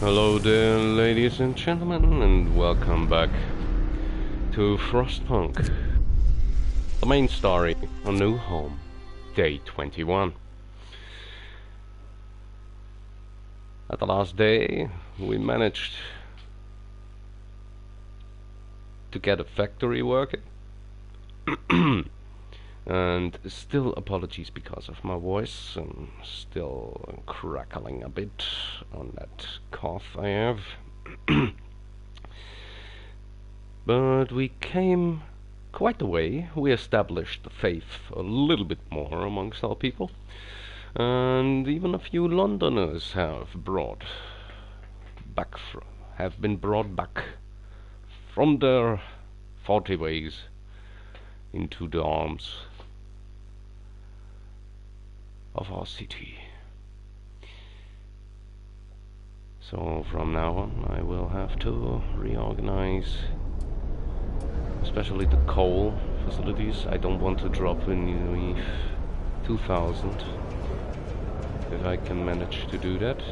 Hello there, ladies and gentlemen, and welcome back to Frostpunk. The main story, A New Home, Day 21. At the last day, we managed to get a factory working. And still apologies because of my voice. I'm still crackling a bit on that cough I have. But we came quite a way. We established the faith a little bit more amongst our people. And even a few Londoners have been brought back from their 40 ways into the arms of our city. So from now on I will have to reorganize especially the coal facilities. I don't want to drop in 2,000 if I can manage to do that.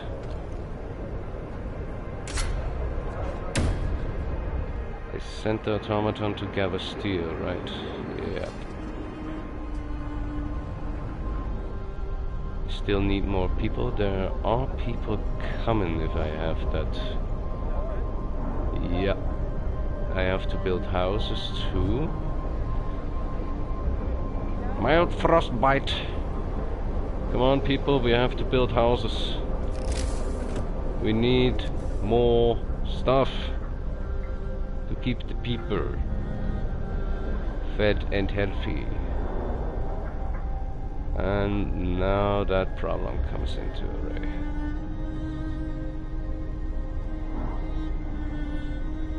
I sent the automaton to gather steel, right? Yeah. Still need more people. There are people coming if I have that. Yeah. I have to build houses too. Mild frostbite. Come on people, we have to build houses. We need more stuff to keep the people fed and healthy. And now that problem comes into array.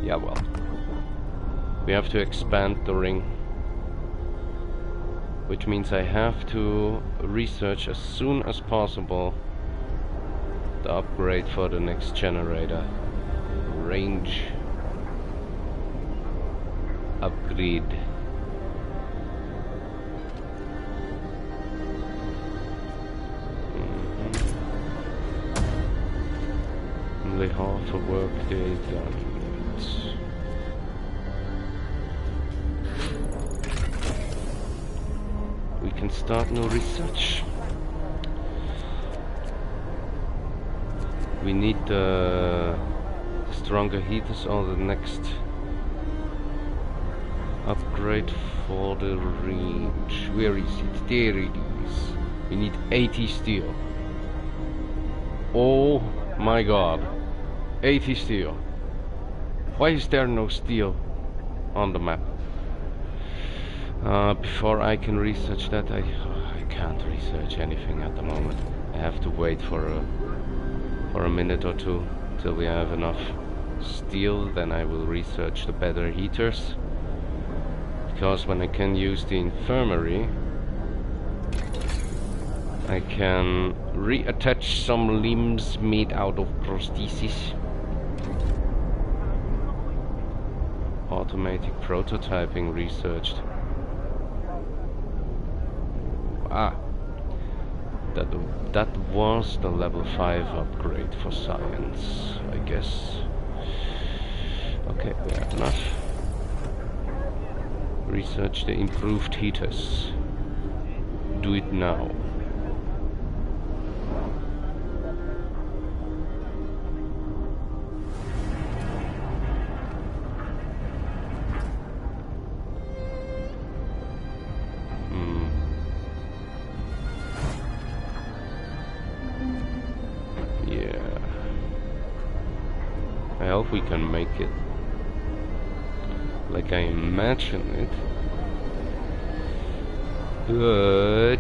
Yeah, well, we have to expand the ring, which means I have to research as soon as possible the upgrade for the next generator. Range upgrade. Only half a work day done. We can start new research. We need the stronger heaters or the next upgrade for the range. Where is it? There it is. We need 80 steel. Oh my god. 80 steel. Why is there no steel on the map? Before I can research that, I can't research anything at the moment. I have to wait for a minute or two till we have enough steel. Then I will research the better heaters. Because when I can use the infirmary, I can reattach some limbs made out of prosthesis. Automatic prototyping researched. Ah, that was the level 5 upgrade for science, I guess. Okay, we have enough. Research the improved heaters. Do it now. I hope we can make it like I imagine it, but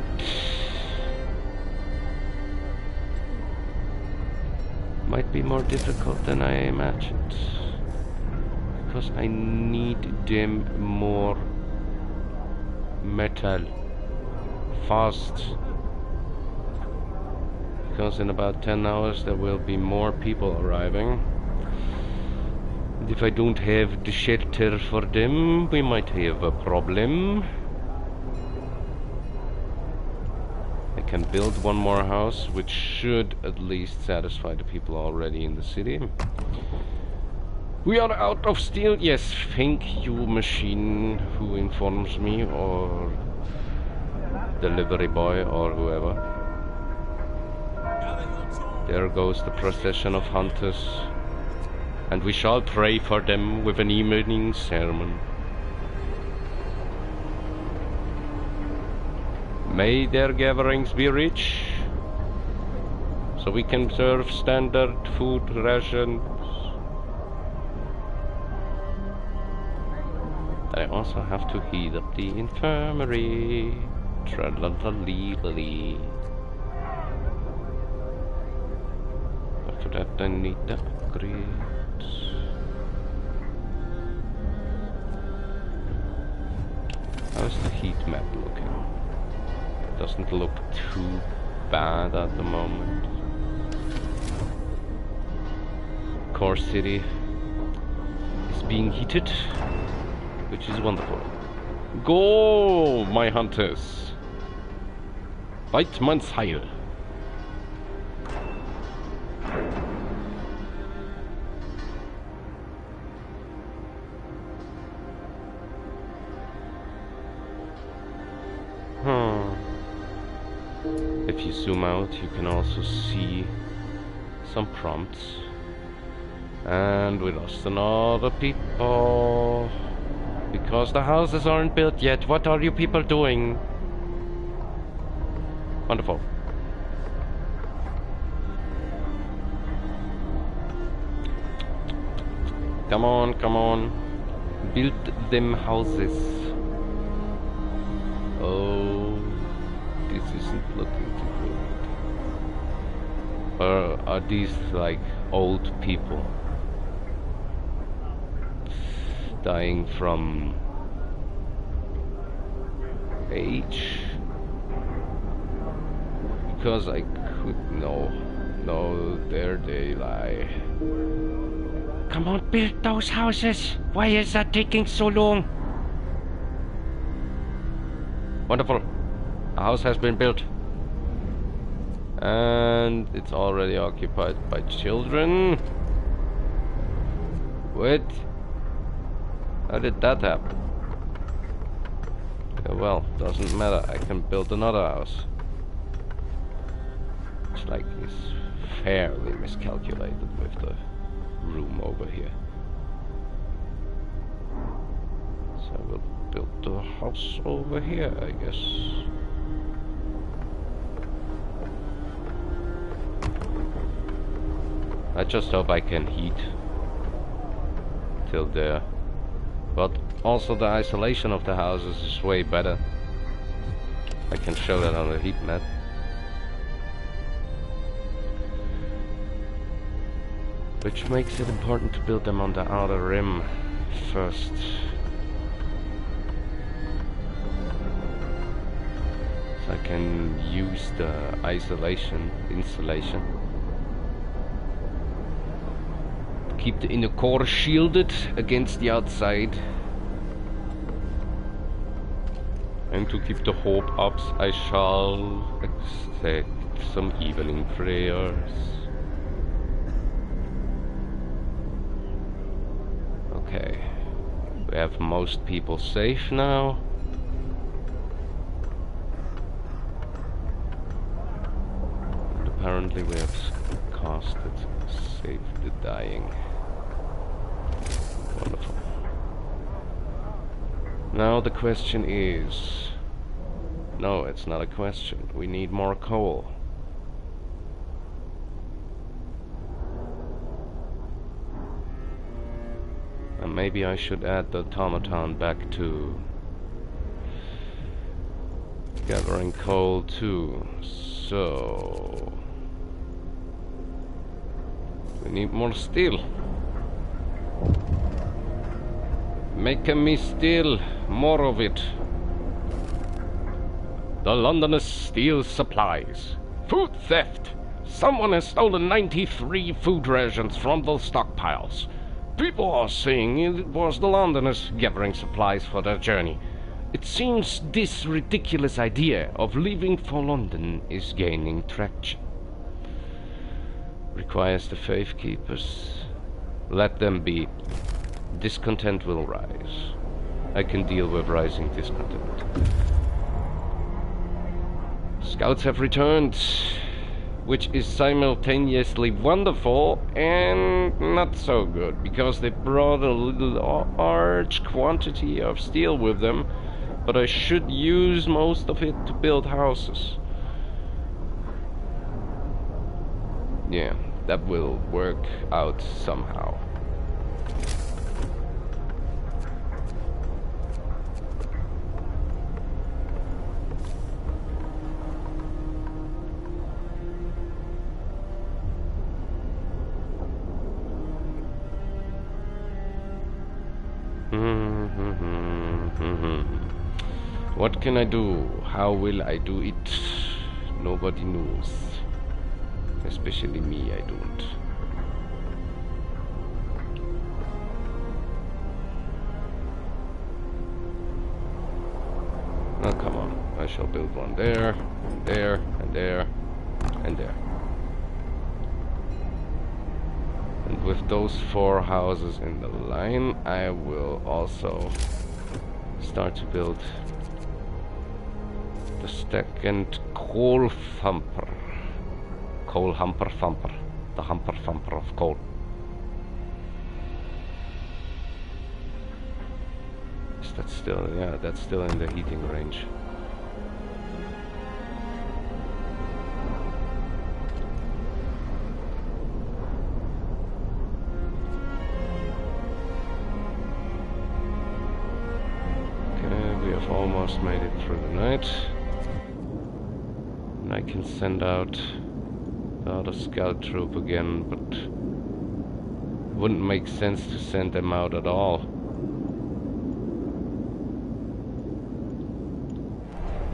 might be more difficult than I imagined, because I need them more metal fast, because in about 10 hours there will be more people arriving. And if I don't have the shelter for them, we might have a problem. I can build one more house, which should at least satisfy the people already in the city. We are out of steel. Yes, thank you, machine who informs me, or delivery boy, or whoever. There goes the procession of hunters, and we shall pray for them with an evening sermon. May their gatherings be rich, so we can serve standard food rations. I also have to heat up the infirmary. Tra-la-la-lee-la-lee. After that I need the upgrades. How's the heat map looking? Doesn't look too bad at the moment. Core city is being heated, which is wonderful. Go, my hunters! Fight man's Heil! If you zoom out, you can also see some prompts. And we lost another people. Because the houses aren't built yet. What are you people doing? Wonderful. Come on, come on. Build them houses. Oh, this isn't looking too good. Or are these like old people dying from age? Because I could no, there they lie. Come on, build those houses. Why is that taking so long? Wonderful. A house has been built. And it's already occupied by children. What? How did that happen? Yeah, well, doesn't matter. I can build another house. It's like it's fairly miscalculated with the room over here. So I will build the house over here, I guess. I just hope I can heat till there. But also the isolation of the houses is way better. I can show that on the heat map. Which makes it important to build them on the outer rim first. So I can use the insulation. Keep the inner core shielded against the outside. And to keep the hope up, I shall accept some evening prayers. Okay. We have most people safe now. And apparently we have casted Save the Dying. Wonderful. Now the question is... No, it's not a question. We need more coal. And maybe I should add the automaton back to gathering coal too. So... we need more steel. Make me steel, more of it. The Londoners steal supplies. Food theft. Someone has stolen 93 food rations from the stockpiles. People are saying it was the Londoners gathering supplies for their journey. It seems this ridiculous idea of leaving for London is gaining traction. Requires the faith keepers. Let them be. Discontent will rise. I can deal with rising discontent. Scouts have returned, which is simultaneously wonderful and not so good, because they brought a little large quantity of steel with them, but I should use most of it to build houses. Yeah, that will work out somehow. What can I do? How will I do it? Nobody knows. Especially me, I don't. Oh, come on. I shall build one there, and there, and there, and there. And with those 4 houses in the line, I will also start to build the second coal thumper. Coal humper thumper. The humper thumper of coal. Is that still? Yeah, that's still in the heating range. Okay, we have almost made it through the night. And I can send out a scout troop again, but wouldn't make sense to send them out at all.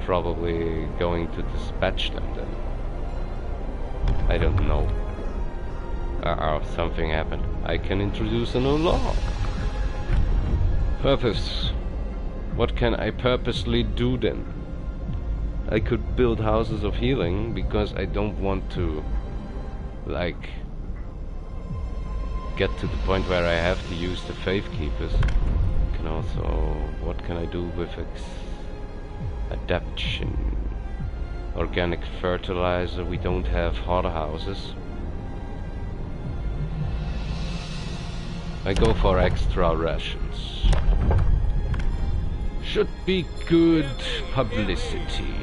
Probably going to dispatch them then. I don't know. Uh-oh, something happened. I can introduce a new law. Purpose. What can I purposely do then? I could build houses of healing because I don't want to, like, get to the point where I have to use the faith keepers. Can also, what can I do with adaptation? Organic fertilizer. We don't have hothouses. I go for extra rations. Should be good publicity.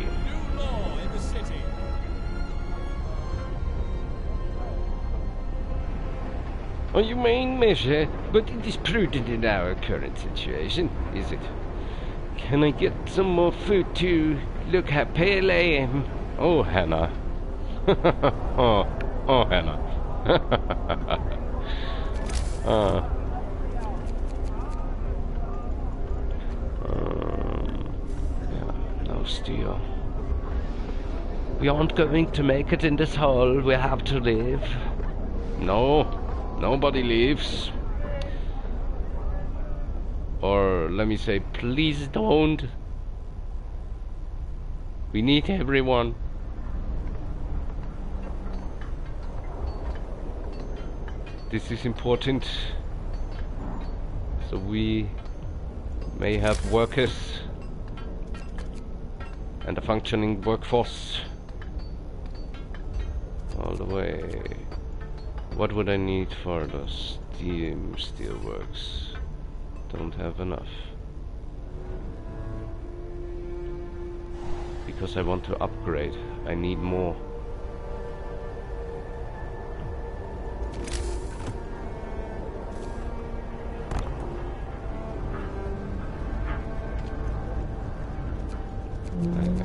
Oh, you mean measure, but it is prudent in our current situation, is it? Can I get some more food too? Look how pale I am. Oh, Hannah. oh, Hannah. Yeah, no steel. We aren't going to make it in this hole. We have to live. No. Nobody leaves. Or let me say, please don't. We need everyone. This is important. So we may have workers and a functioning workforce all the way. What would I need for the steelworks? Don't have enough. Because I want to upgrade. I need more.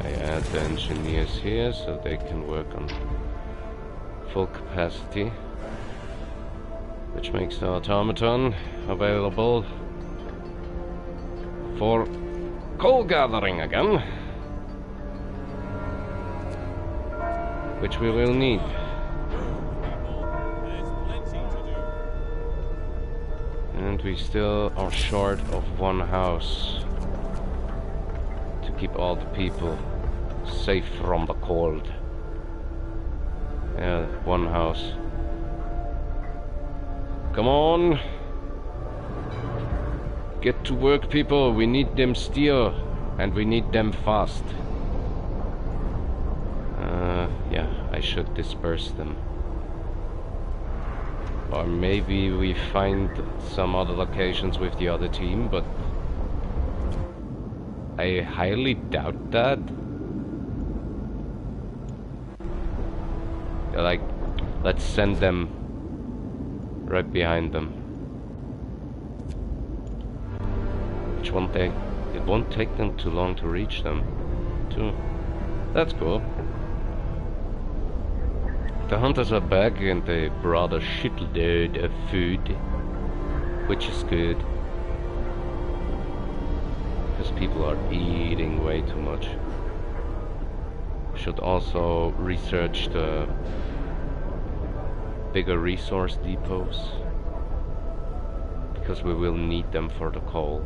I add the engineers here so they can work on full capacity. Which makes the automaton available for coal gathering again, which we will need. And we still are short of one house. keep all the people safe from the cold. Yeah, one house. Come on! Get to work, people. We need them steel, and we need them fast. Yeah, I should disperse them. Or maybe we find some other locations with the other team, but I highly doubt that. Like, let's send them right behind them. Which one thing? It won't take them too long to reach them. Too. That's cool. The hunters are back and they brought a shitload of food, which is good. Because people are eating way too much. Should also research the bigger resource depots, because we will need them for the coal.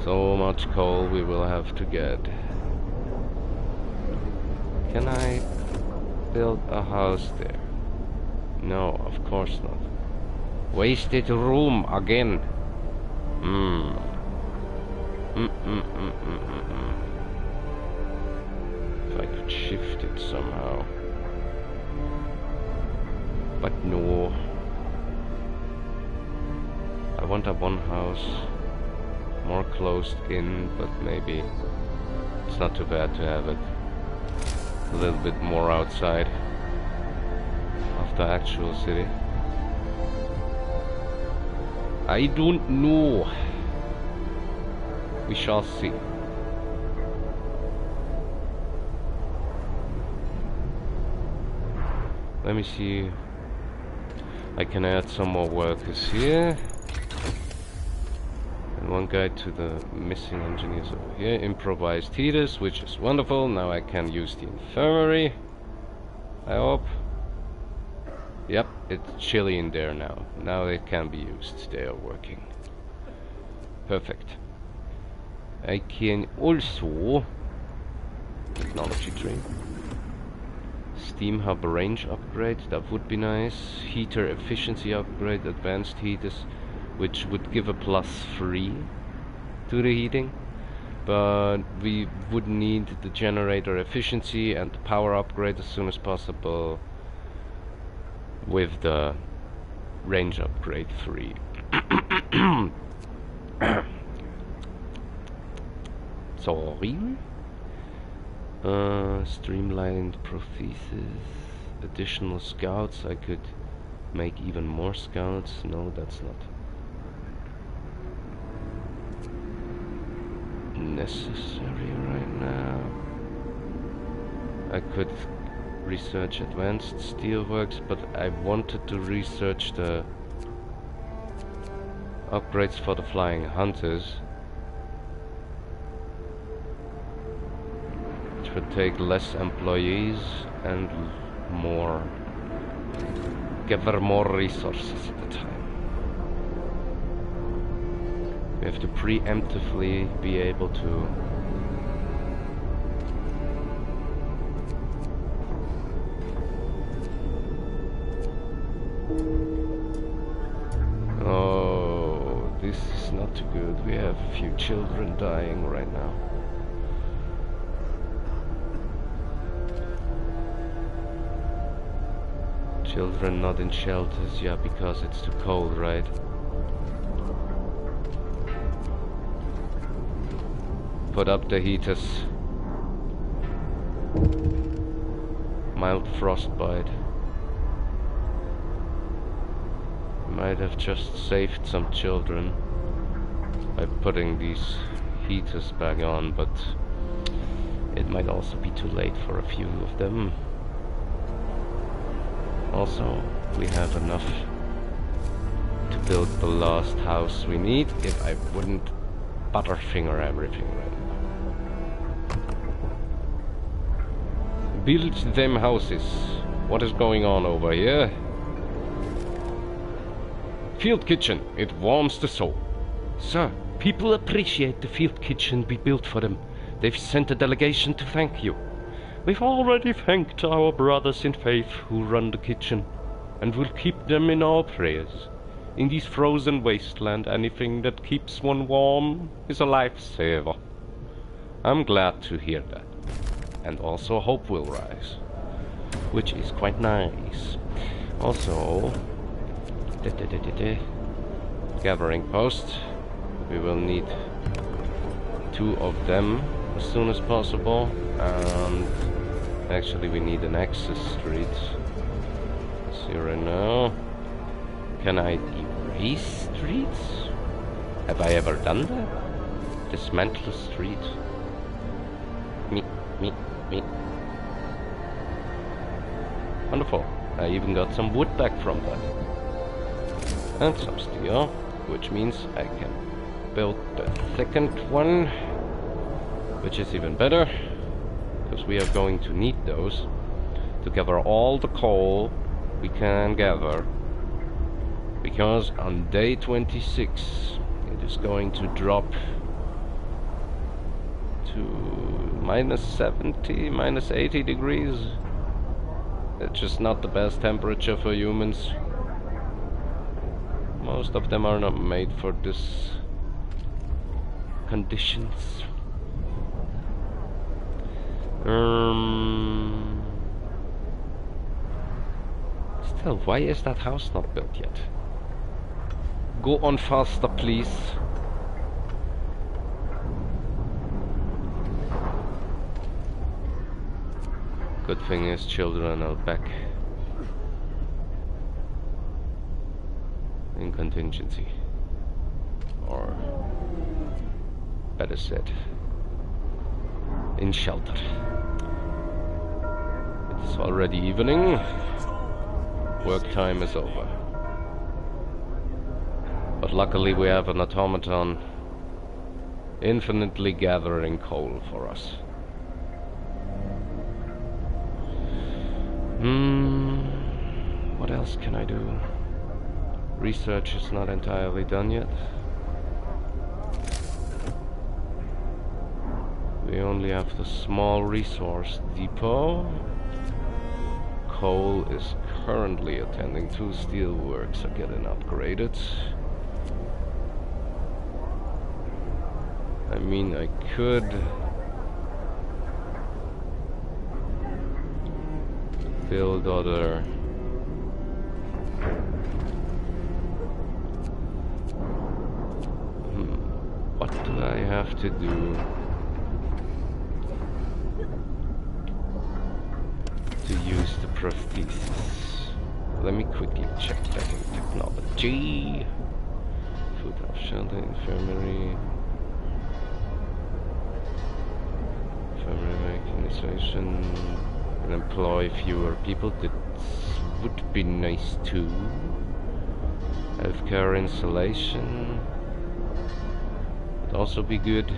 So much coal we will have to get. Can I build a house there? No, of course not. Wasted room again. If I could shift it somehow. But no. I want a one house more closed in, but maybe it's not too bad to have it a little bit more outside of the actual city. I don't know. We shall see. Let me see. I can add some more workers here. And one guy to the missing engineers over here. Improvised heaters, which is wonderful. Now I can use the infirmary. I hope. Yep, it's chilly in there now. Now it can be used. They are working. Perfect. I can also technology tree. Steam hub range upgrade, that would be nice. Heater efficiency upgrade, advanced heaters, which would give a +3 to the heating. But we would need the generator efficiency and the power upgrade as soon as possible with the range upgrade 3. Sorry. Streamlined prothesis. Additional scouts. I could make even more scouts. No, that's not necessary right now. I could research advanced steelworks, but I wanted to research the upgrades for the flying hunters. Would take less employees and more, gather more resources at the time. We have to preemptively be able to oh, this is not too good. We have a few children dying right now. Children not in shelters, yeah, because it's too cold, right? Put up the heaters. Mild frostbite. Might have just saved some children by putting these heaters back on, but it might also be too late for a few of them. Also, we have enough to build the last house we need if I wouldn't butterfinger everything right now. Build them houses. What is going on over here? Field kitchen. It warms the soul. Sir, People appreciate the field kitchen we built for them. They've sent a delegation to thank you. We've already thanked our brothers in faith who run the kitchen, and will keep them in our prayers. In this frozen wasteland, anything that keeps one warm is a lifesaver. I'm glad to hear that. And also hope will rise, which is quite nice. Also, gathering post. We will need 2 of them as soon as possible, and actually we need an access street. See right now. Can I erase streets? Have I ever done that? Dismantle a street. Me. Wonderful. I even got some wood back from that. And some steel, which means I can build the second one, which is even better, because we are going to need those to gather all the coal we can gather, because on day 26 it is going to drop to -70, -80 degrees. It's just not the best temperature for humans. Most of them are not made for this conditions. Still, why is that house not built yet? Go on faster, please. Good thing is children are back in contingency, or better said, in shelter. It's already evening. Work time is over. But luckily we have an automaton infinitely gathering coal for us. What else can I do? Research is not entirely done yet. We only have the small resource depot. Coal is currently attending 2 steel works are getting upgraded. I mean, I could build other what do I have to do to use the prosthesis? Let me quickly check that in technology. Food house, shelter, infirmary, mechanization, and employ fewer people. That would be nice too. Healthcare installation would also be good,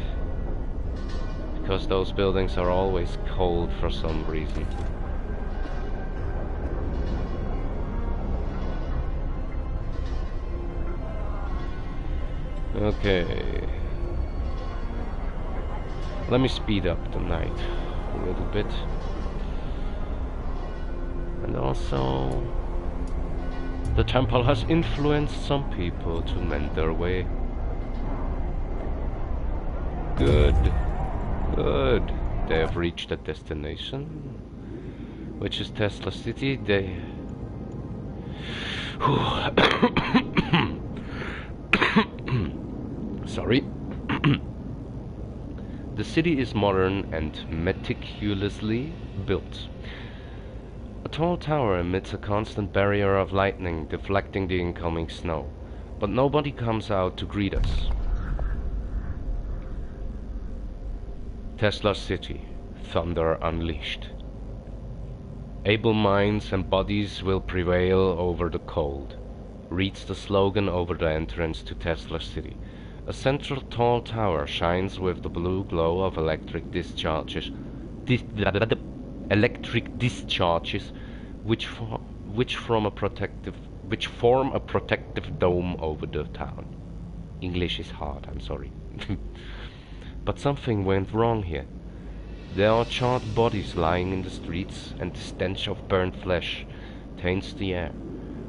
because those buildings are always cold for some reason. Okay. Let me speed up the night a little bit. And also, the temple has influenced some people to mend their way. Good. Good. They have reached a destination, which is Tesla City. They... Sorry. The city is modern and meticulously built. A tall tower emits a constant barrier of lightning, deflecting the incoming snow, but nobody comes out to greet us. Tesla City, thunder unleashed. Able minds and bodies will prevail over the cold, reads the slogan over the entrance to Tesla City. A central tall tower shines with the blue glow of electric discharges, which form a protective dome over the town. English is hard, I'm sorry. But something went wrong here. There are charred bodies lying in the streets, and the stench of burnt flesh taints the air.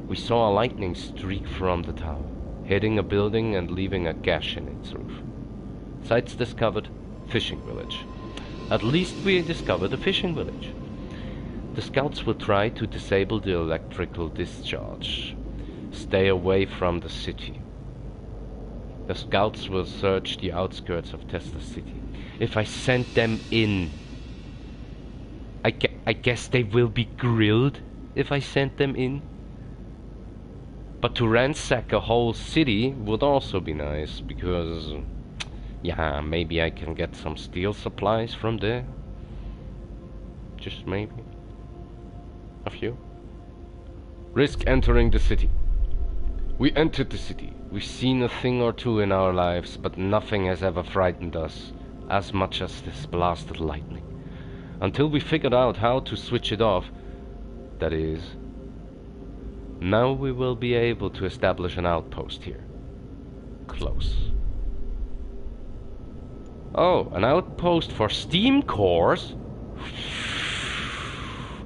We saw a lightning streak from the tower, hitting a building and leaving a gash in its roof. Sites discovered, fishing village. At least we discovered a fishing village. The scouts will try to disable the electrical discharge. Stay away from the city. The scouts will search the outskirts of Tesla City. If I send them in, I guess they will be grilled if I send them in. But to ransack a whole city would also be nice, because, yeah, maybe I can get some steel supplies from there. Just maybe. A few. Risk entering the city. We entered the city. We've seen a thing or two in our lives, but nothing has ever frightened us as much as this blast of lightning. Until we figured out how to switch it off, that is. Now we will be able to establish an outpost here. Close. Oh, an outpost for steam cores?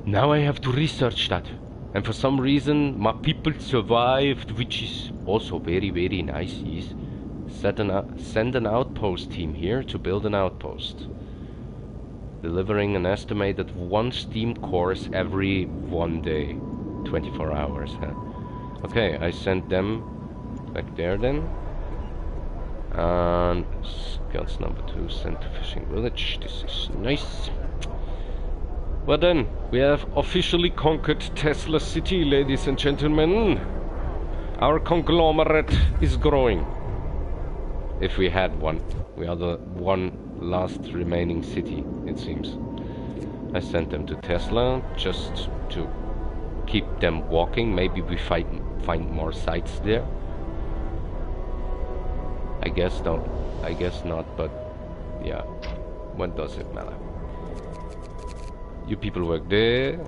Now I have to research that. And for some reason my people survived, which is also very, very nice. Is send an outpost team here to build an outpost. Delivering an estimated 1 steam course every 1 day. 24 hours, huh? Okay, I sent them back there then. And scouts number 2 sent to fishing village. This is nice. Well then, we have officially conquered Tesla City, ladies and gentlemen. Our conglomerate is growing. If we had one. We are the one last remaining city, it seems. I sent them to Tesla just to keep them walking. Maybe we find more sites there. I guess don't. I guess not, but yeah. What does it matter? You people work there.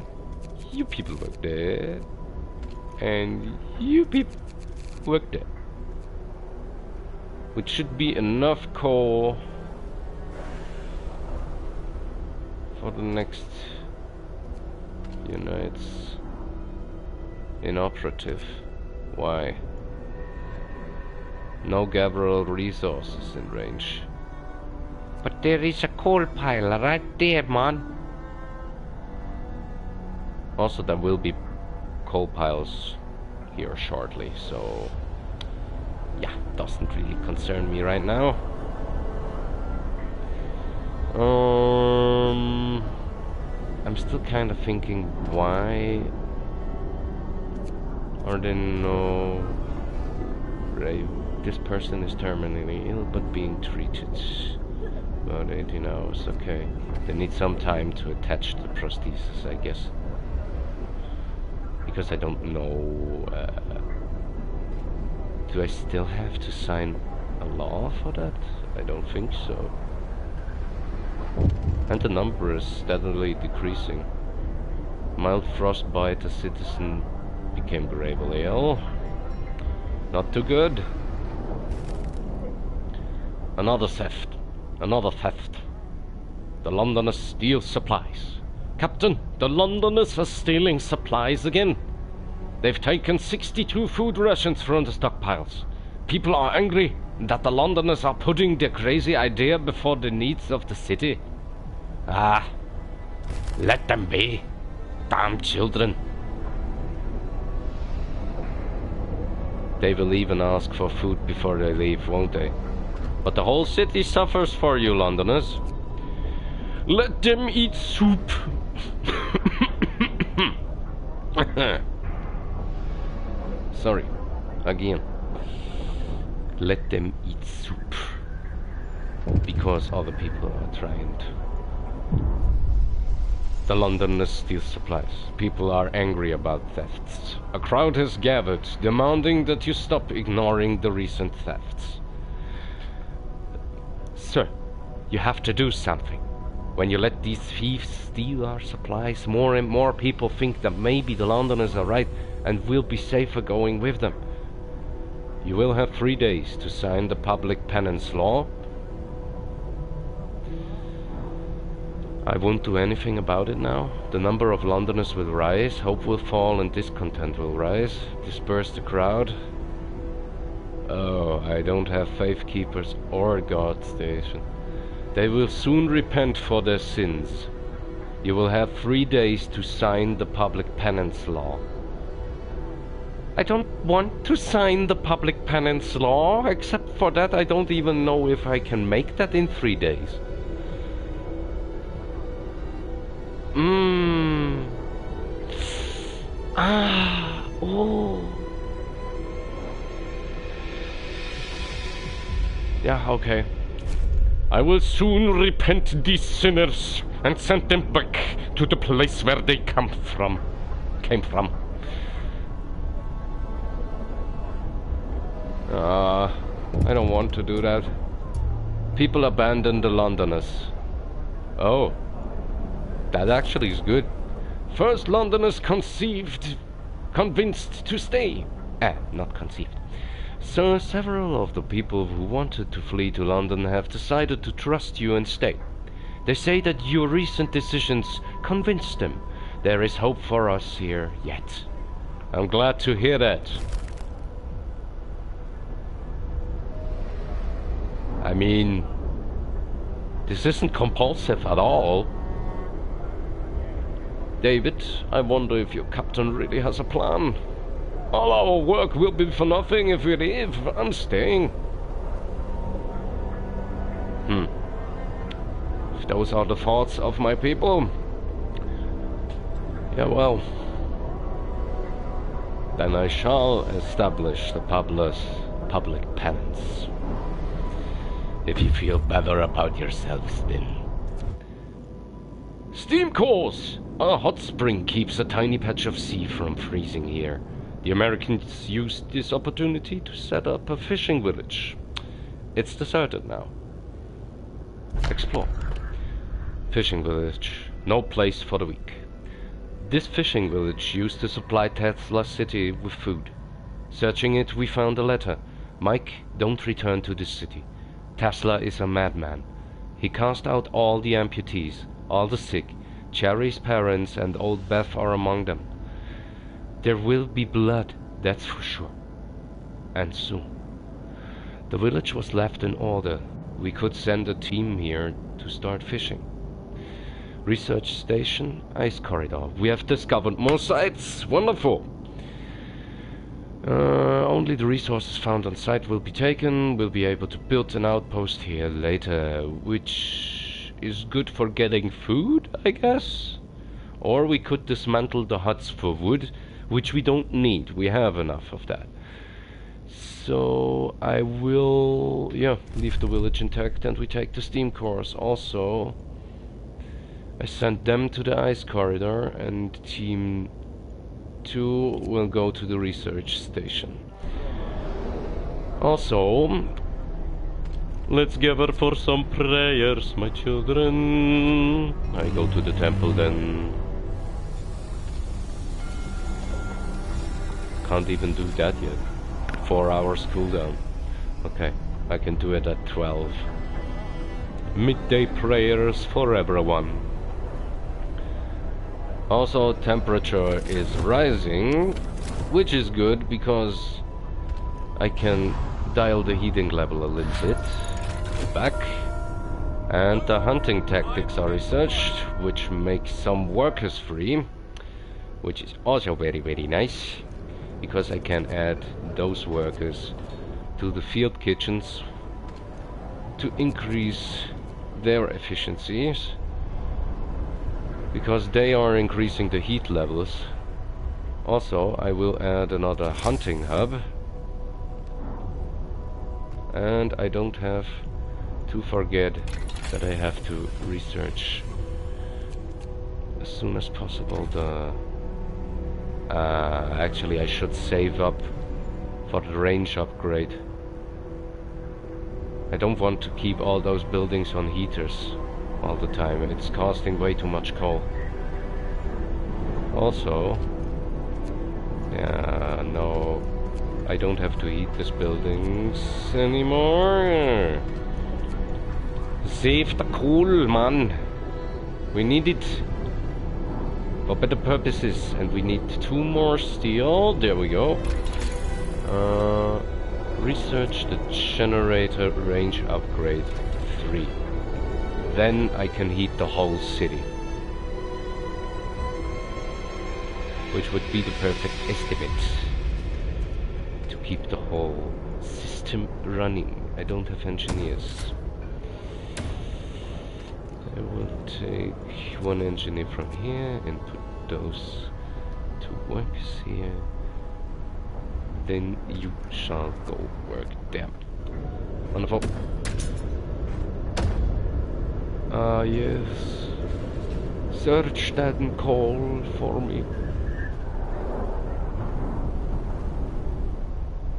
You people work there. And you people work there. Which should be enough coal for the next units. Inoperative. Why? No Gabriel resources in range. But there is a coal pile right there, man. Also, there will be coal piles here shortly, so yeah, doesn't really concern me right now. I'm still kind of thinking, why are there no... This person is terminally ill but being treated. About 18 hours, okay. They need some time to attach the prosthesis, I guess. Because I don't know... do I still have to sign a law for that? I don't think so. And the number is steadily decreasing. Mild frostbite, a citizen became gravely ill. Not too good. Another theft. Another theft. The Londoners steal supplies. Captain, the Londoners are stealing supplies again. They've taken 62 food rations from the stockpiles. People are angry that the Londoners are putting their crazy idea before the needs of the city. Ah, let them be. Damn children. They will even ask for food before they leave, won't they? But the whole city suffers for you, Londoners. Let them eat soup. Sorry, again. Let them eat soup. Because other people are trying to. The Londoners steal supplies. People are angry about thefts. A crowd has gathered, demanding that you stop ignoring the recent thefts. Sir, you have to do something. When you let these thieves steal our supplies, more and more people think that maybe the Londoners are right and we'll be safer going with them. You will have 3 days to sign the public penance law. I won't do anything about it now. The number of Londoners will rise, hope will fall, and discontent will rise. Disperse the crowd. Oh, I don't have faith keepers or guard station. They will soon repent for their sins. You will have 3 days to sign the public penance law. I don't want to sign the public penance law. Except for that, I don't even know if I can make that in 3 days. Oh. Yeah, okay. I will soon repent these sinners and send them back to the place where they came from. I don't want to do that. People abandon the Londoners. Oh. That actually is good. First Londoners convinced to stay. Not conceived. So several of the people who wanted to flee to London have decided to trust you and stay. They say that your recent decisions convinced them. There is hope for us here yet. I'm glad to hear that. I mean, this isn't compulsive at all. David, I wonder if your captain really has a plan. All our work will be for nothing if we leave. I'm staying. If those are the thoughts of my people, yeah, well, then I shall establish the public penance. If you feel better about yourselves, then. Steam cores! Our hot spring keeps a tiny patch of sea from freezing here. The Americans used this opportunity to set up a fishing village. It's deserted now. Explore. Fishing village. No place for the weak. This fishing village used to supply Tesla City with food. Searching it, we found a letter. Mike, don't return to this city. Tesla is a madman. He cast out all the amputees, all the sick. Cherry's parents and old Beth are among them. There will be blood, that's for sure. And soon. The village was left in order. We could send a team here to start fishing. Research station, ice corridor. We have discovered more sites. Wonderful. Only the resources found on site will be taken. We'll be able to build an outpost here later, which is good for getting food, I guess. Or we could dismantle the huts for wood, which we don't need. We have enough of that. So I will, leave the village intact and we take the steam cores. Also, I sent them to the ice corridor and team 2 will go to the research station. Also, let's gather for some prayers, my children. I go to the temple then. Can't even do that yet. 4 hours cooldown. Okay, I can do it at 12. Midday prayers for everyone. Also, temperature is rising, which is good because I can dial the heating level a little bit back. And the hunting tactics are researched, which makes some workers free, which is also very, very nice. Because I can add those workers to the field kitchens to increase their efficiencies, because they are increasing the heat levels. Also, I will add another hunting hub, and I don't have to forget that I have to research as soon as possible the actually, I should save up for the range upgrade. I don't want to keep all those buildings on heaters all the time. It's costing way too much coal. Also, no, I don't have to heat these buildings anymore. Save the coal, man. We need it for better purposes, and we need 2 more steel. There we go. Research the generator range upgrade 3. Then I can heat the whole city, which would be the perfect estimate to keep the whole system running. I don't have engineers. I will take 1 engineer from here and put those 2 workers here. Then you shall go work. Damn it. Wonderful. Ah, yes. Search that and call for me.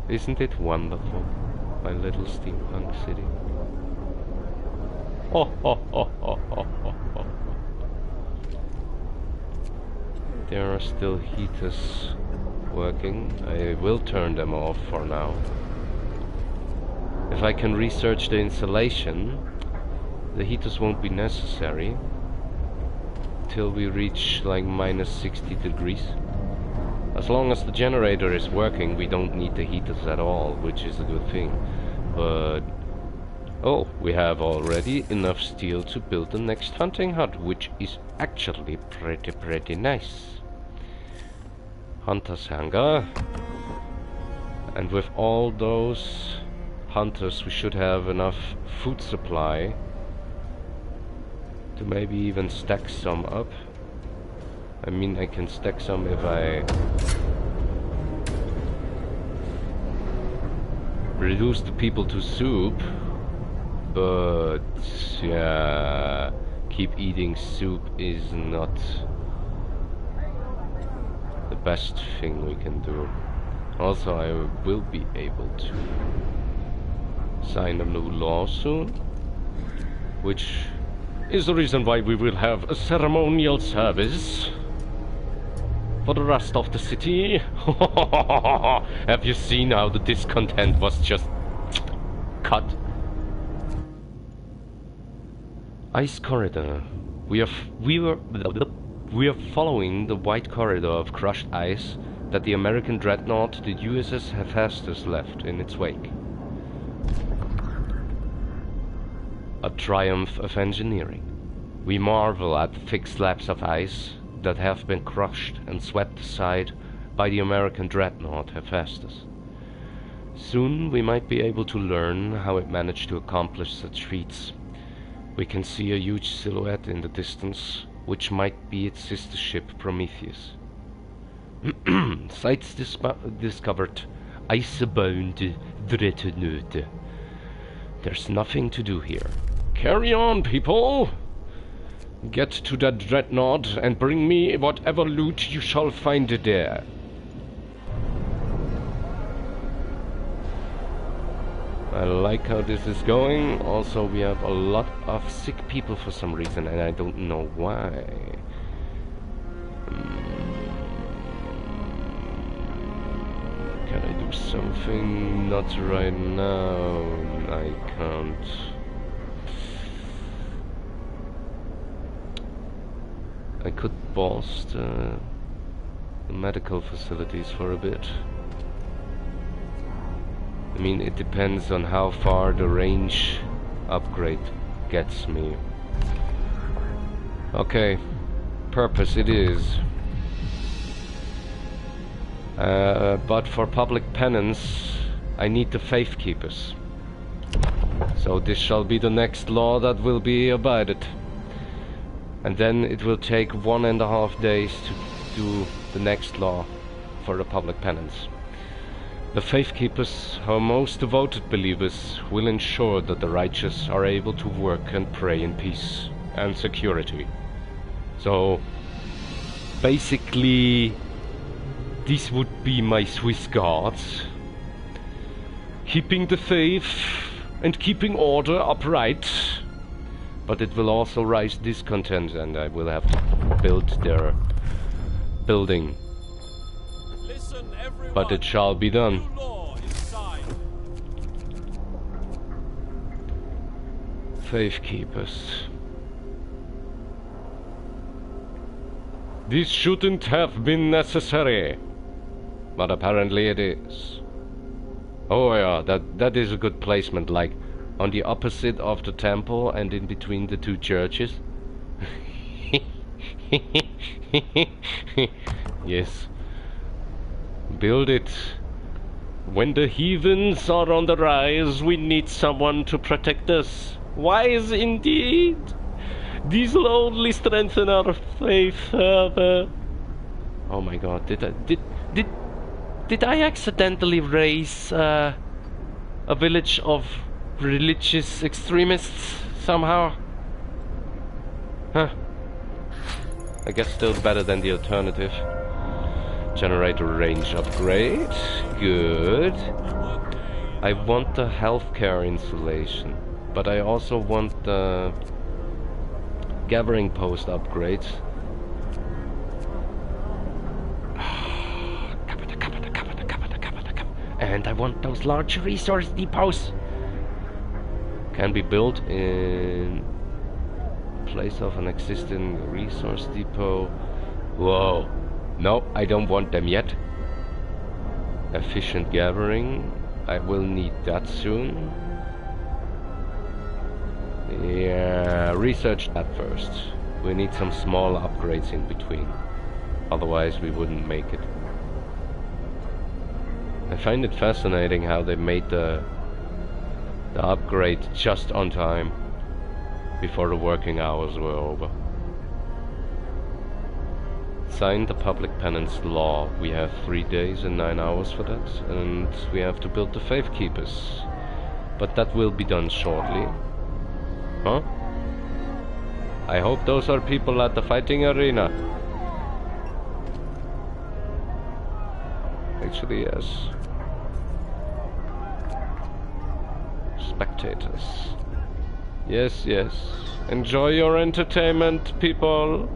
Isn't it wonderful, my little steampunk city? Oh, oh, oh, oh, oh, oh, oh. There are still heaters working. I will turn them off for now. If I can research the insulation, the heaters won't be necessary till we reach like minus 60 degrees. As long as the generator is working, we don't need the heaters at all, which is a good thing. But oh, we have already enough steel to build the next hunting hut, which is actually pretty nice. Hunter's hangar. And with all those hunters, we should have enough food supply to maybe even stack some up. I mean, I can stack some if I reduce the people to soup, but yeah, keep eating soup is not the best thing we can do. Also, I will be able to sign a new law soon, which is the reason why we will have a ceremonial service for the rest of the city. Have you seen how the discontent was just cut? Ice corridor. We are following the white corridor of crushed ice that the American dreadnought, the USS Hephaestus, left in its wake. A triumph of engineering. We marvel at the thick slabs of ice that have been crushed and swept aside by the American dreadnought Hephaestus. Soon we might be able to learn how it managed to accomplish such feats. We can see a huge silhouette in the distance, which might be its sister ship Prometheus. Sites discovered. Icebound dreadnought. There's nothing to do here. Carry on, people! Get to that dreadnought and bring me whatever loot you shall find there. I like how this is going. Also, we have a lot of sick people for some reason, and I don't know why. Can I do something? Not right now. I can't. I could boss the medical facilities for a bit. I mean, it depends on how far the range upgrade gets me. Okay, purpose it is. But for public penance, I need the faith keepers. So this shall be the next law that will be abided. And then it will take 1.5 days to do the next law for the public penance. The faith keepers, our most devoted believers, will ensure that the righteous are able to work and pray in peace and security. So basically, these would be my Swiss guards, keeping the faith and keeping order upright. But it will also raise discontent, and I will have to build their building. Listen, everyone. But it shall be done. Faith keepers. This shouldn't have been necessary, but apparently it is. Oh yeah, that is a good placement, like on the opposite of the temple and in between the two churches. Yes. Build it. When the heathens are on the rise, we need someone to protect us. Wise indeed. These will only strengthen our faith further. Oh my god, did I accidentally raise a village of religious extremists somehow? Huh. I guess still better than the alternative. Generator range upgrade. Good. I want the healthcare installation, but I also want the gathering post upgrades. And I want those large resource depots. Can be built in place of an existing resource depot. Whoa. No, I don't want them yet. Efficient gathering. I will need that soon. Yeah, research that first. We need some small upgrades in between. Otherwise we wouldn't make it. I find it fascinating how they made the upgrade just on time, before the working hours were over. Sign the public penance law. We have 3 days and 9 hours for that, and we have to build the faith keepers. But that will be done shortly. Huh? I hope those are people at the fighting arena. Actually, yes. Spectators. Yes, yes. Enjoy your entertainment, people.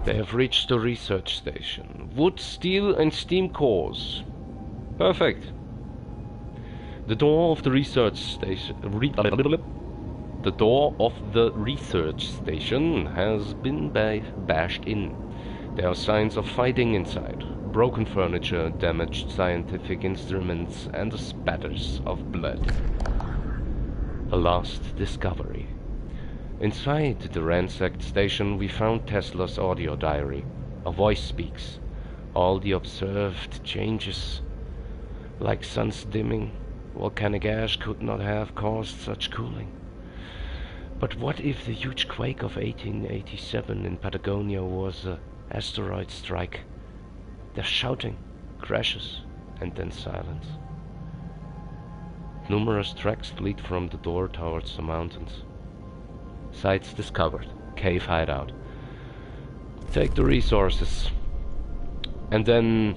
They have reached the research station. Wood, steel, and steam cores. Perfect. The door of the research station. The door of the research station has been bashed in. There are signs of fighting inside. Broken furniture, damaged scientific instruments, and the spatters of blood. A lost discovery. Inside the ransacked station we found Tesla's audio diary. A voice speaks. All the observed changes, like suns dimming, volcanic ash could not have caused such cooling. But what if the huge quake of 1887 in Patagonia was an asteroid strike? There's shouting, crashes, and then silence. Numerous tracks lead from the door towards the mountains. Sites discovered. Cave hideout. Take the resources. And then...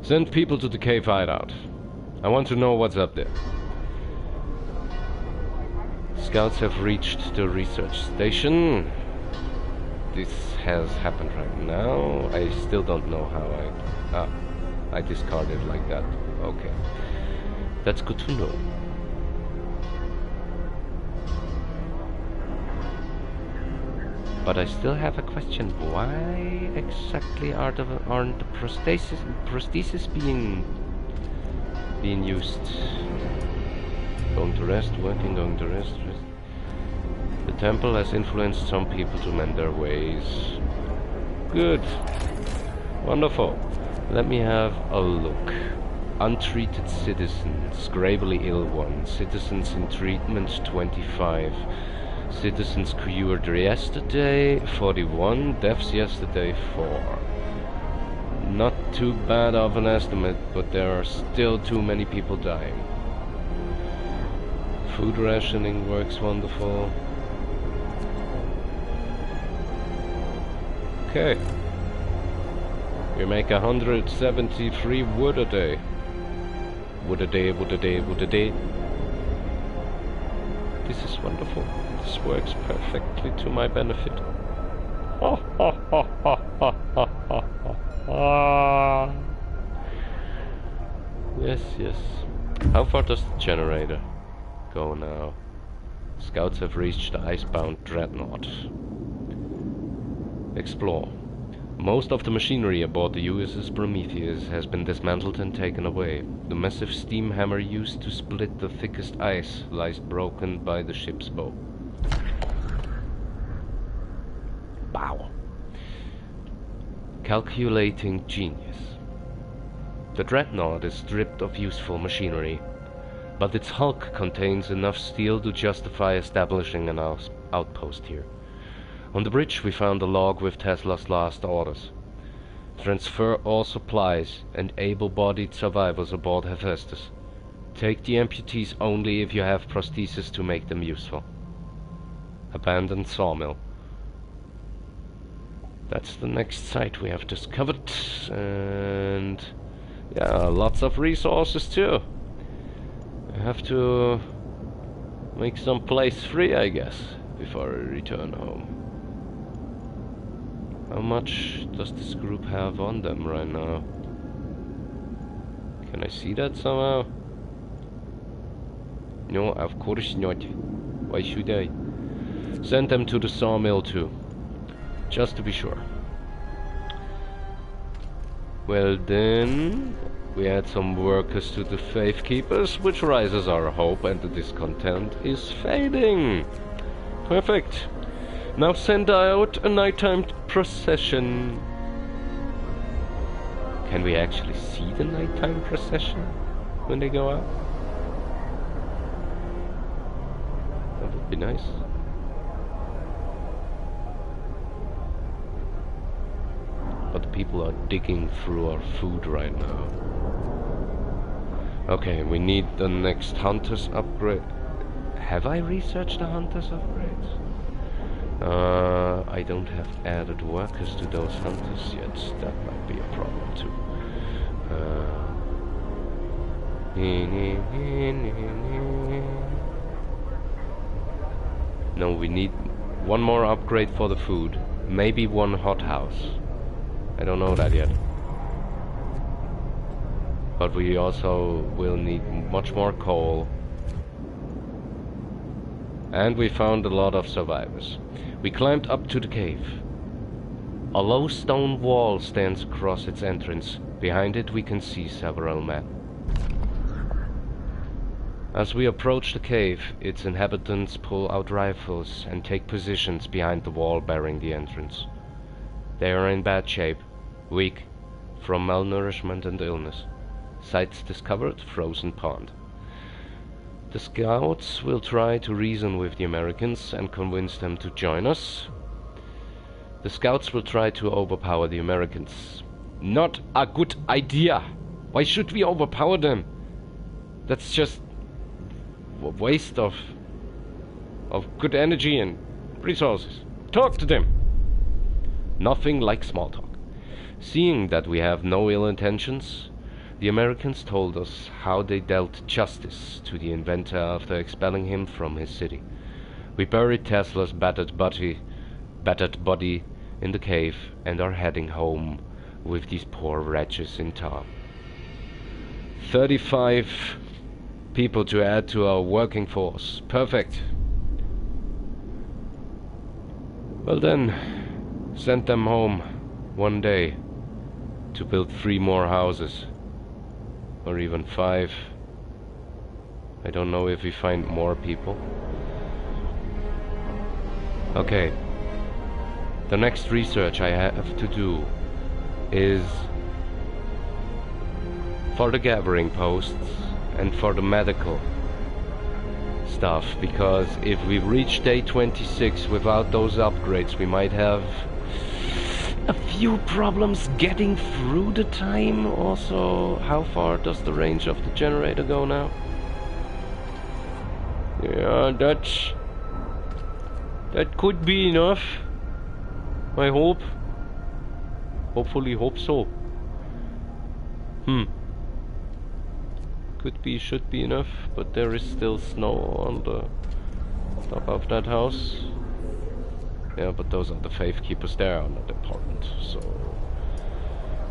Send people to the cave hideout. I want to know what's up there. Scouts have reached the research station. This has happened right now. I still don't know how I discarded like that. Okay. That's good to know. But I still have a question. Why exactly aren't the prostheses being used? Going to rest, working, going to rest. The temple has influenced some people to mend their ways. Good. Wonderful. Let me have a look. Untreated citizens, gravely ill ones, citizens in treatment 25, citizens cured yesterday 41, deaths yesterday 4. Not too bad of an estimate, but there are still too many people dying. Food rationing works wonderful. Okay. We make 173 wood a day. Wood a day, wood a day, wood a day. This is wonderful. This works perfectly to my benefit. Yes, yes. How far does the generator go now? Scouts have reached the icebound dreadnought. Explore. Most of the machinery aboard the USS Prometheus has been dismantled and taken away. The massive steam hammer used to split the thickest ice lies broken by the ship's bow. Bow. Calculating genius. The dreadnought is stripped of useful machinery, but its hulk contains enough steel to justify establishing an outpost here. On the bridge we found a log with Tesla's last orders. Transfer all supplies and able-bodied survivors aboard Hephaestus. Take the amputees only if you have prostheses to make them useful. Abandoned sawmill. That's the next site we have discovered, and yeah, lots of resources too. I have to make some place free, I guess, before I return home. How much does this group have on them right now? Can I see that somehow? No, of course not. Why should I? Send them to the sawmill too, just to be sure. Well then, we add some workers to the Faith Keepers, which raises our hope, and the discontent is fading. Perfect. Now send out a nighttime procession. Can we actually see the nighttime procession when they go out? That would be nice. But the people are digging through our food right now. Okay, we need the next Hunter's upgrade. Have I researched the Hunter's upgrades? I don't have added workers to those hunters yet. That might be a problem too. No, we need one more upgrade for the food. Maybe one hothouse. I don't know that yet. But we also will need much more coal. And we found a lot of survivors. We climbed up to the cave. A low stone wall stands across its entrance. Behind it we can see several men. As we approach the cave, its inhabitants pull out rifles and take positions behind the wall barring the entrance. They are in bad shape, weak from malnourishment and illness. Sites discovered, frozen pond. The scouts will try to reason with the Americans and convince them to join us. The scouts will try to overpower the Americans. Not a good idea! Why should we overpower them? That's just a waste of good energy and resources. Talk to them! Nothing like small talk. Seeing that we have no ill intentions, the Americans told us how they dealt justice to the inventor after expelling him from his city. We buried Tesla's battered body in the cave and are heading home with these poor wretches in tow. 35 people to add to our working force. Perfect. Well then, send them home one day to build 3 more houses. Or even 5. I don't know if we find more people. Okay. The next research I have to do is for the gathering posts and for the medical stuff, because if we reach day 26 without those upgrades, we might have a few problems getting through the time. Also, how far does the range of the generator go now? Yeah, that could be enough. I hope. Hopefully hope so. Could be, should be enough, but there is still snow on the top of that house. Yeah, but those are the Faith Keepers. They are not important, so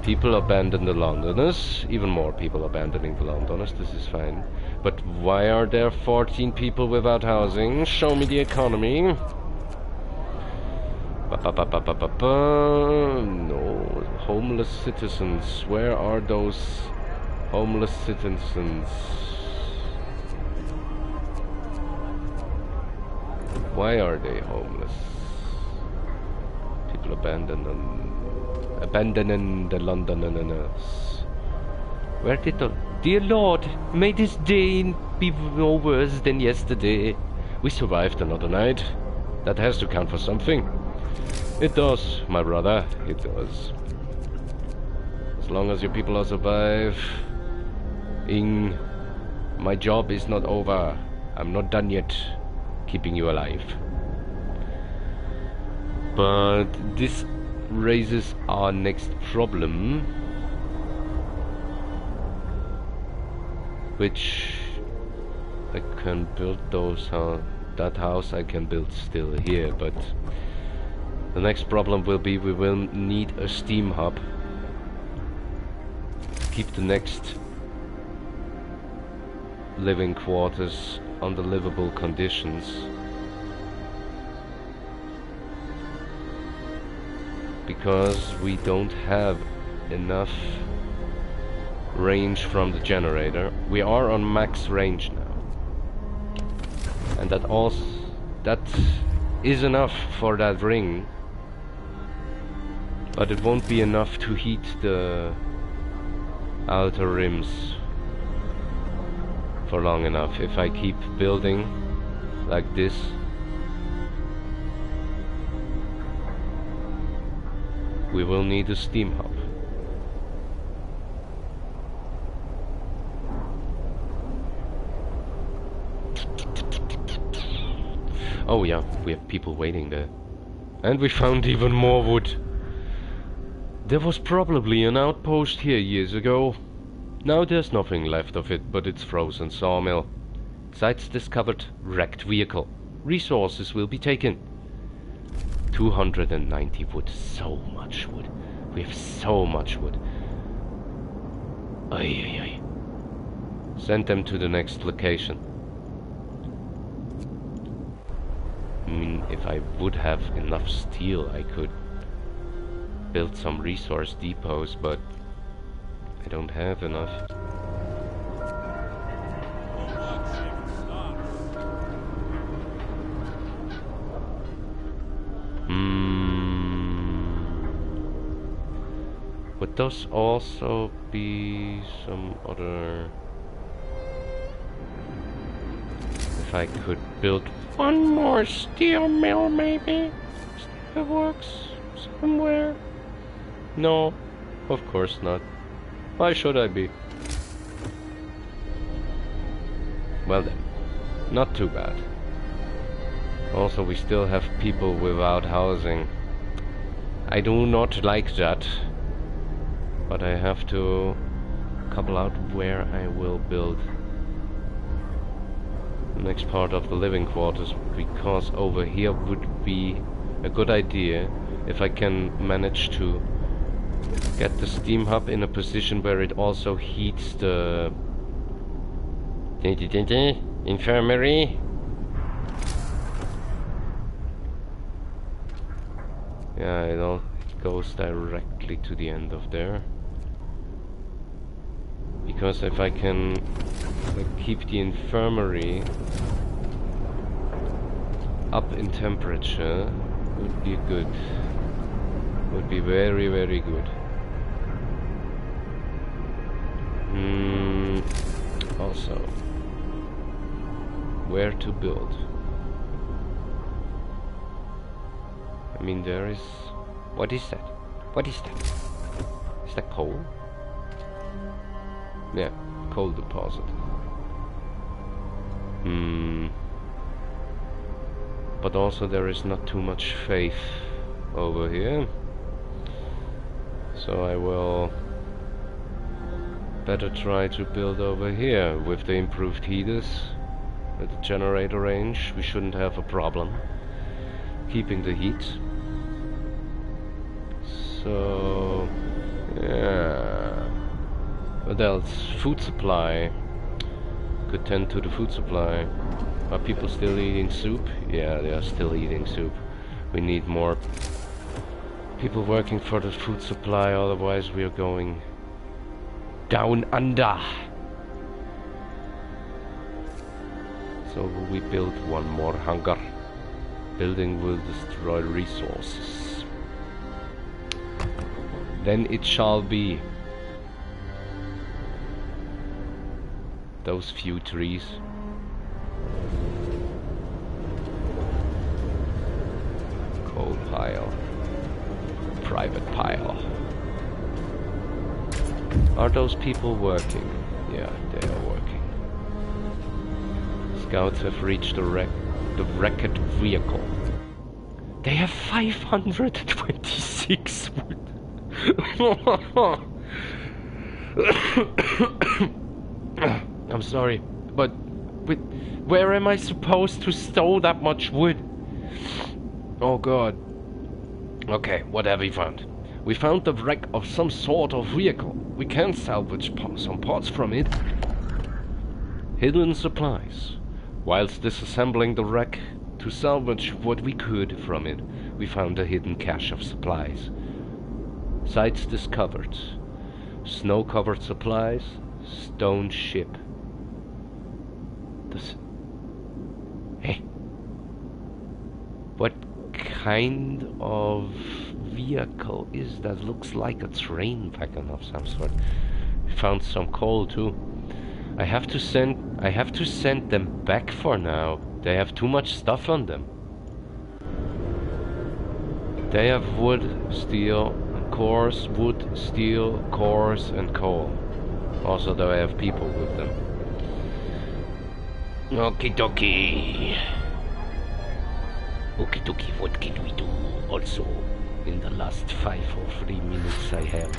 People abandon the Londoners. Even more people abandoning the Londoners. This is fine. But why are there 14 people without housing? Show me the economy. No, homeless citizens. Where are those homeless citizens? Why are they homeless? People abandoning the Londoners. Where did the... Dear Lord, may this day be no worse than yesterday. We survived another night. That has to count for something. It does, my brother, it does. As long as your people are surviving, my job is not over. I'm not done yet keeping you alive. But this raises our next problem, which I can build that house I can build still here, but the next problem will be we will need a steam hub to keep the next living quarters under livable conditions. Because we don't have enough range from the generator. We are on max range now. And that is enough for that ring. But it won't be enough to heat the outer rims for long enough. If I keep building like this, we will need a steam hub. Oh yeah, we have people waiting there. And we found even more wood. There was probably an outpost here years ago. Now there's nothing left of it but its frozen sawmill. Sites discovered, wrecked vehicle. Resources will be taken. 290 wood, so much wood. We have so much wood. Ay, ay, ay. Send them to the next location. I mean, if I would have enough steel, I could build some resource depots, but I don't have enough. Would those also be some other... If I could build one more steel mill, maybe? Steel works somewhere? No, of course not. Why should I be? Well then, not too bad. Also, we still have people without housing. I do not like that. But I have to couple out where I will build the next part of the living quarters, because over here would be a good idea if I can manage to get the steam hub in a position where it also heats the infirmary. Yeah, it goes directly to the end of there. Because if I can keep the infirmary up in temperature, would be good. Would be very, very good. Also, where to build? I mean, there is... What is that? What is that? Is that coal? Yeah, coal deposit. But also there is not too much faith over here. So I will better try to build over here with the improved heaters. With the generator range, we shouldn't have a problem keeping the heat. So Yeah. What else? Food supply. Could tend to the food supply. Are people still eating soup? Yeah, they are still eating soup. We need more people working for the food supply, otherwise we are going down under. So we build one more hangar. Building will destroy resources. Then it shall be. Those few trees. Coal pile. Private pile. Are those people working? Yeah, they are working. Scouts have reached the wrecked vehicle. They have 526 wood. I'm sorry, but where am I supposed to store that much wood? Oh god. Okay, what have we found? We found the wreck of some sort of vehicle. We can salvage some parts from it. Hidden supplies. Whilst disassembling the wreck to salvage what we could from it, we found a hidden cache of supplies. Sites discovered. Snow-covered supplies. Stone ship. Hey. What kind of vehicle is that? Looks like a train wagon of some sort. We found some coal too. I have to send them back for now. They have too much stuff on them. They have wood, steel, and cores, wood, steel, cores, and coal. Also, though, I have people with them. Okie dokie. Okie dokie, what can we do? Also, in the last 5 or 3 minutes I have.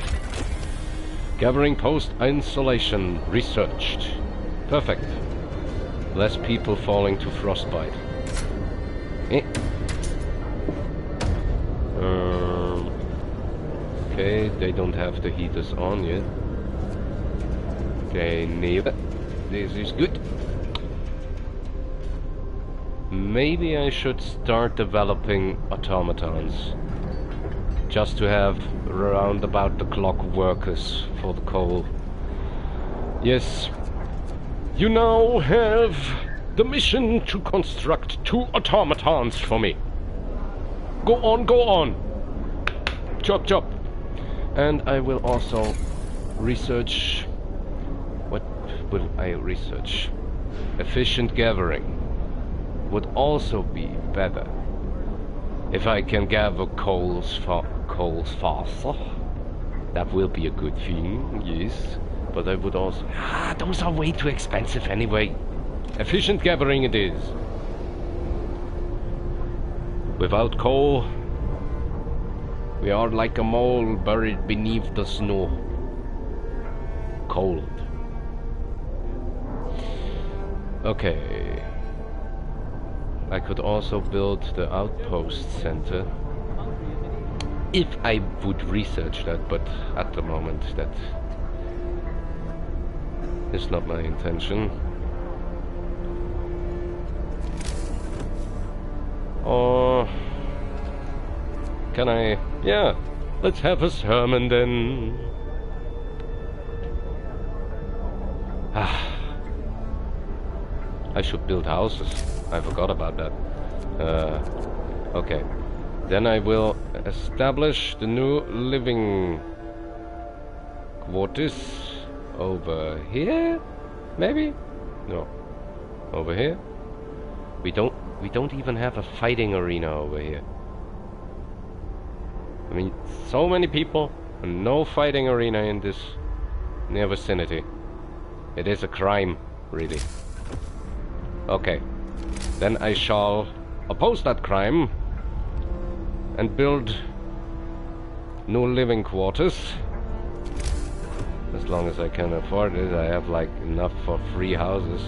Gathering post insulation researched. Perfect. Less people falling to frostbite. Okay, they don't have the heaters on yet. Okay, neither. This is good. Maybe I should start developing automatons. Just to have round about the clock workers for the coal. Yes. You now have the mission to construct 2 automatons for me. Go on, go on. Chop, chop. And I will also research. What will I research? Efficient gathering would also be better. If I can gather coals faster, that will be a good thing, yes. But I would also... those are way too expensive anyway. Efficient gathering it is. Without coal, we are like a mole buried beneath the snow. Cold. Okay. I could also build the outpost center. If I would research that, but at the moment that is not my intention. Or can I... yeah, let's have a sermon then. I should build houses. I forgot about that. Okay. Then I will establish the new living quarters over here? Maybe? No. Over here? We don't even have a fighting arena over here. I mean, so many people and no fighting arena in this near vicinity. It is a crime, really. Okay. Then I shall oppose that crime and build new living quarters. As long as I can afford it, I have like enough for 3 houses.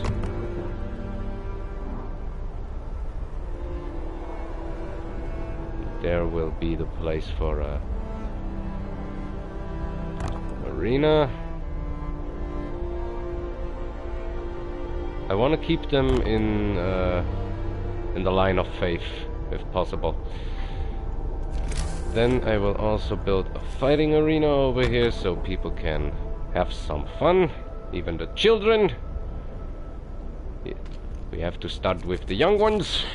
There will be the place for arena. I want to keep them in the line of faith, if possible. Then I will also build a fighting arena over here so people can have some fun, even the children. We have to start with the young ones.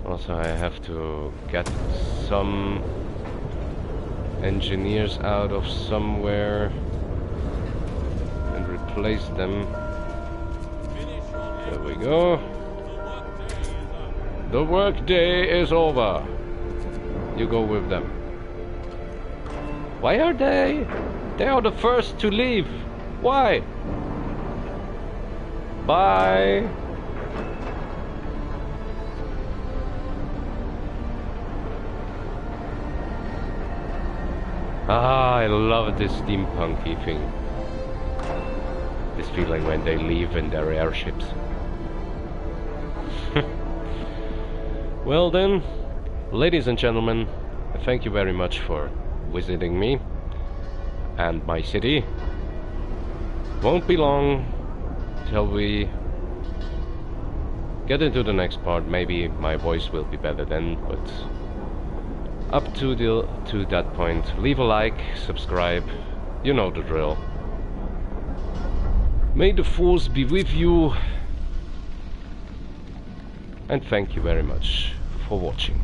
Also, I have to get some engineers out of somewhere and replace them. There we go. The work day is over. You go with them. Why are they? They are the first to leave. Why? Bye. Ah, I love this steampunky thing. This feeling when they leave in their airships. Well then, ladies and gentlemen, thank you very much for visiting me and my city. Won't be long till we get into the next part. Maybe my voice will be better then, but up to that point, leave a like, subscribe, you know the drill. May the force be with you, and thank you very much for watching.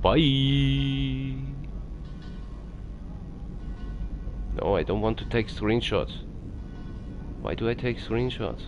Bye. No, I don't want to take screenshots. Why do I take screenshots?